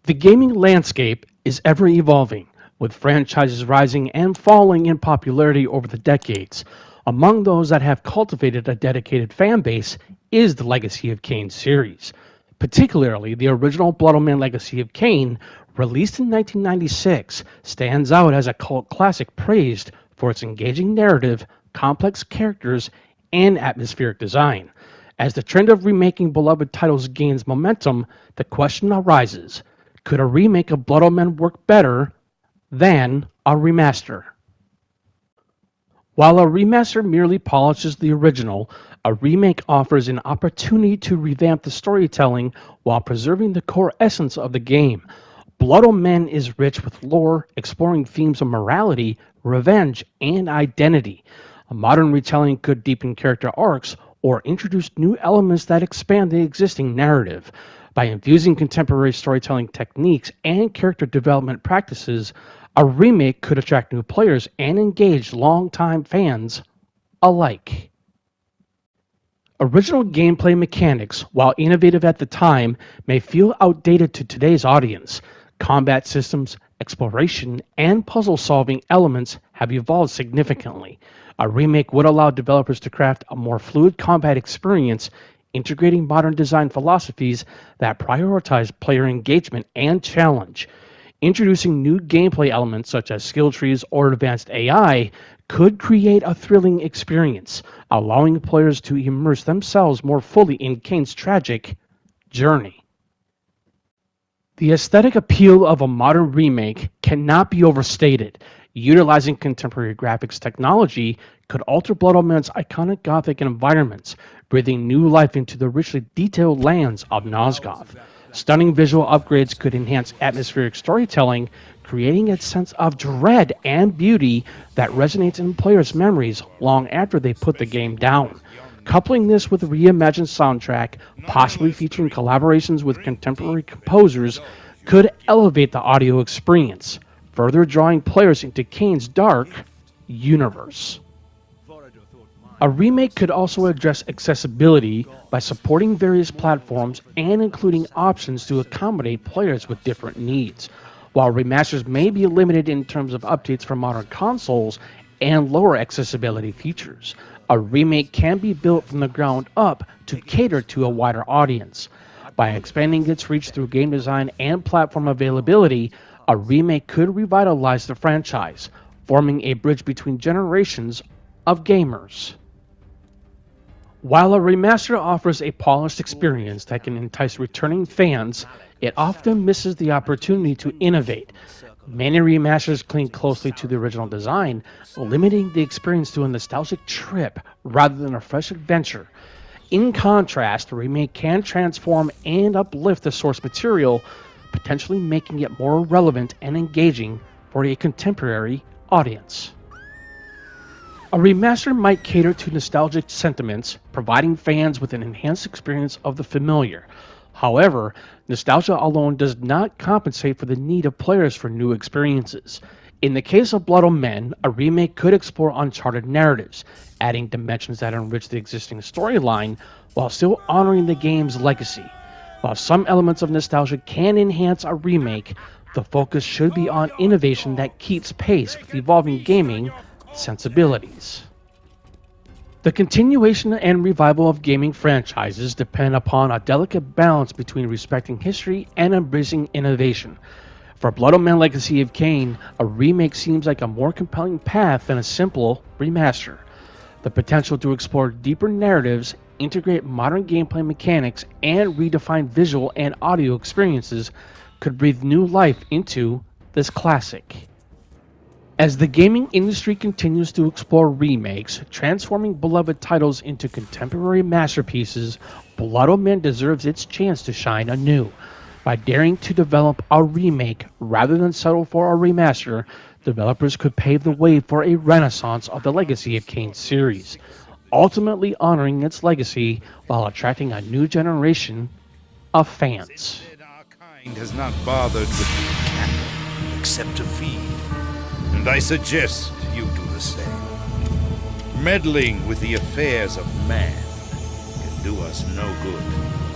The gaming landscape is ever evolving, with franchises rising and falling in popularity over the decades. Among those that have cultivated a dedicated fan base is the Legacy of Kain series. Particularly, the original Blood Omen Legacy of Kain, released in 1996, stands out as a cult classic praised for its engaging narrative, complex characters, and atmospheric design. As the trend of remaking beloved titles gains momentum, the question arises, could a remake of Blood Omen work better than a remaster? While a remaster merely polishes the original, a remake offers an opportunity to revamp the storytelling while preserving the core essence of the game. Blood Omen is rich with lore, exploring themes of morality, revenge, and identity. A modern retelling could deepen character arcs or introduce new elements that expand the existing narrative. By infusing contemporary storytelling techniques and character development practices, a remake could attract new players and engage longtime fans alike. Original gameplay mechanics, while innovative at the time, may feel outdated to today's audience. Combat systems, exploration, and puzzle-solving elements have evolved significantly. A remake would allow developers to craft a more fluid combat experience, integrating modern design philosophies that prioritize player engagement and challenge. Introducing new gameplay elements such as skill trees or advanced AI could create a thrilling experience, allowing players to immerse themselves more fully in Kain's tragic journey. The aesthetic appeal of a modern remake cannot be overstated. Utilizing contemporary graphics technology could alter Blood Omen's iconic Gothic environments, breathing new life into the richly detailed lands of Nosgoth. Stunning visual upgrades could enhance atmospheric storytelling, creating a sense of dread and beauty that resonates in players' memories long after they put the game down. Coupling this with a reimagined soundtrack, possibly featuring collaborations with contemporary composers, could elevate the audio experience, further drawing players into Kain's dark universe. A remake could also address accessibility by supporting various platforms and including options to accommodate players with different needs. While remasters may be limited in terms of updates for modern consoles and lower accessibility features, a remake can be built from the ground up to cater to a wider audience. By expanding its reach through game design and platform availability, a remake could revitalize the franchise, forming a bridge between generations of gamers. While a remaster offers a polished experience that can entice returning fans, it often misses the opportunity to innovate. Many remasters cling closely to the original design, limiting the experience to a nostalgic trip rather than a fresh adventure. In contrast, a remake can transform and uplift the source material, potentially making it more relevant and engaging for a contemporary audience. A remaster might cater to nostalgic sentiments, providing fans with an enhanced experience of the familiar. However, nostalgia alone does not compensate for the need of players for new experiences. In the case of Blood Omen, a remake could explore uncharted narratives, adding dimensions that enrich the existing storyline while still honoring the game's legacy. While some elements of nostalgia can enhance a remake, the focus should be on innovation that keeps pace with evolving gaming sensibilities. The continuation and revival of gaming franchises depend upon a delicate balance between respecting history and embracing innovation. For Blood Omen Legacy of Kain, a remake seems like a more compelling path than a simple remaster. The potential to explore deeper narratives, integrate modern gameplay mechanics, and redefine visual and audio experiences could breathe new life into this classic. As the gaming industry continues to explore remakes, transforming beloved titles into contemporary masterpieces, Blood Omen deserves its chance to shine anew. By daring to develop a remake rather than settle for a remaster, developers could pave the way for a renaissance of the Legacy of Kain series, ultimately honoring its legacy while attracting a new generation of fans. Our kind has not bothered with the cattle except to feed. And I suggest you do the same. Meddling with the affairs of man can do us no good,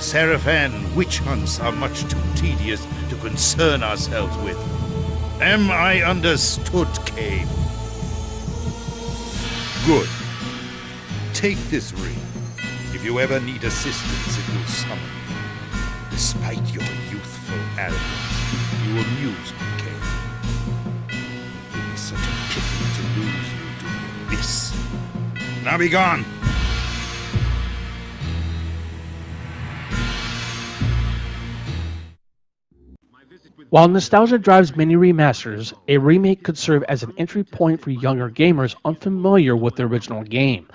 Seraphan witch hunts are much too tedious to concern ourselves with. Am I understood, Kain? Good. Take this ring. If you ever need assistance, it will summon you. Despite your youthful arrogance, you amuse me, Kain. It would be such a pity to lose you to the abyss. Now be gone! While nostalgia drives many remasters, a remake could serve as an entry point for younger gamers unfamiliar with the original game.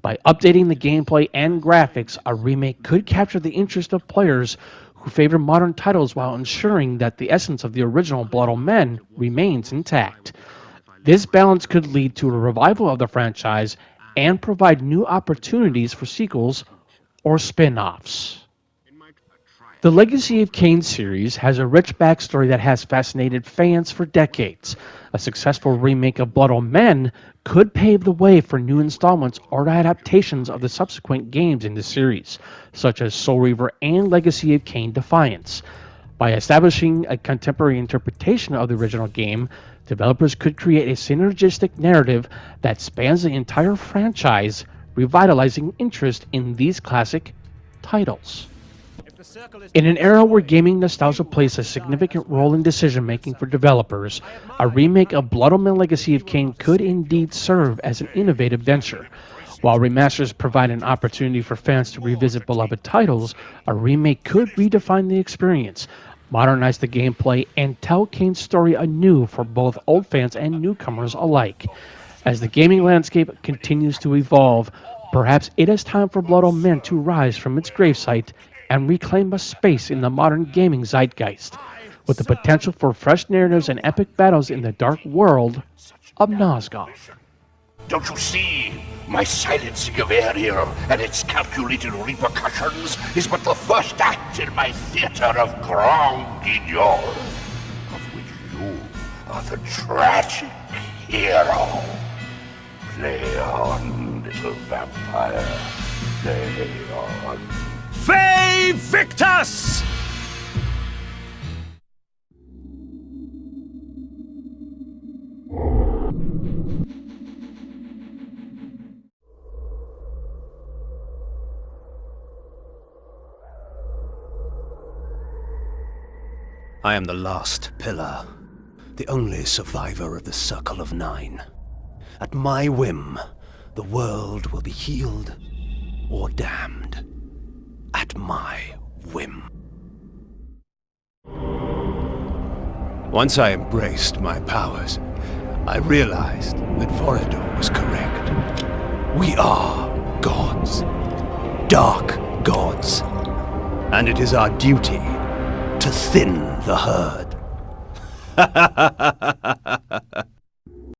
By updating the gameplay and graphics, a remake could capture the interest of players who favor modern titles while ensuring that the essence of the original Blood Omen remains intact. This balance could lead to a revival of the franchise and provide new opportunities for sequels or spin-offs. The Legacy of Kain series has a rich backstory that has fascinated fans for decades. A successful remake of Blood Omen could pave the way for new installments or adaptations of the subsequent games in the series, such as Soul Reaver and Legacy of Kain Defiance. By establishing a contemporary interpretation of the original game, developers could create a synergistic narrative that spans the entire franchise, revitalizing interest in these classic titles. In an era where gaming nostalgia plays a significant role in decision-making for developers, a remake of Blood Omen Legacy of Kain could indeed serve as an innovative venture. While remasters provide an opportunity for fans to revisit beloved titles, a remake could redefine the experience, modernize the gameplay, and tell Kain's story anew for both old fans and newcomers alike. As the gaming landscape continues to evolve, perhaps it is time for Blood Omen to rise from its gravesite and reclaim a space in the modern gaming zeitgeist, with the potential for fresh narratives and epic battles in the dark world of Nosgoth. Don't you see? My silencing of Ariel and its calculated repercussions is but the first act in my theater of Grand Guignol, of which you are the tragic hero. Play on, little vampire. Play on. Ve Victus! I am the last pillar, the only survivor of the Circle of Nine. At my whim, the world will be healed or damned. At my whim. Once I embraced my powers, I realized that Vorador was correct. We are gods. Dark gods. And it is our duty to thin the herd.